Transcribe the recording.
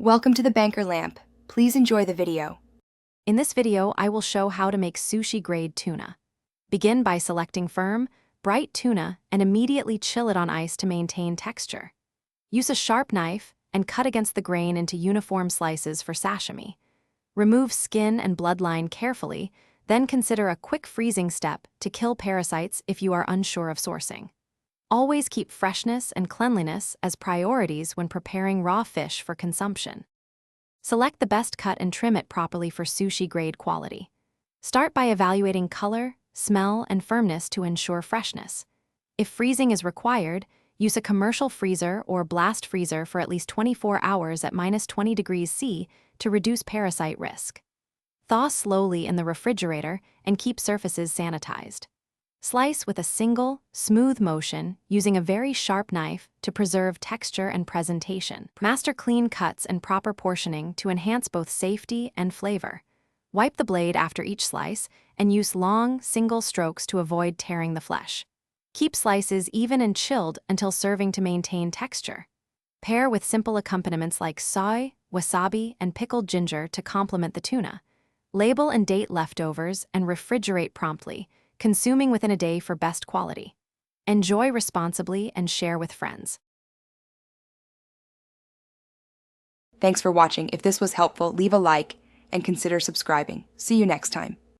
Welcome to the Banker Lamp. Please enjoy the video. In this video, I will show how to make sushi-grade tuna. Begin by selecting firm, bright tuna and immediately chill it on ice to maintain texture. Use a sharp knife and cut against the grain into uniform slices for sashimi. Remove skin and bloodline carefully, then consider a quick freezing step to kill parasites if you are unsure of sourcing. Always keep freshness and cleanliness as priorities when preparing raw fish for consumption. Select the best cut and trim it properly for sushi-grade quality. Start by evaluating color, smell, and firmness to ensure freshness. If freezing is required, use a commercial freezer or blast freezer for at least 24 hours at -20 degrees C to reduce parasite risk. Thaw slowly in the refrigerator and keep surfaces sanitized. Slice with a single, smooth motion using a very sharp knife to preserve texture and presentation. Master clean cuts and proper portioning to enhance both safety and flavor. Wipe the blade after each slice and use long, single strokes to avoid tearing the flesh. Keep slices even and chilled until serving to maintain texture. Pair with simple accompaniments like soy, wasabi, and pickled ginger to complement the tuna. Label and date leftovers and refrigerate promptly, consuming within a day for best quality. Enjoy responsibly and share with friends. Thanks for watching. If this was helpful, leave a like and consider subscribing. See you next time.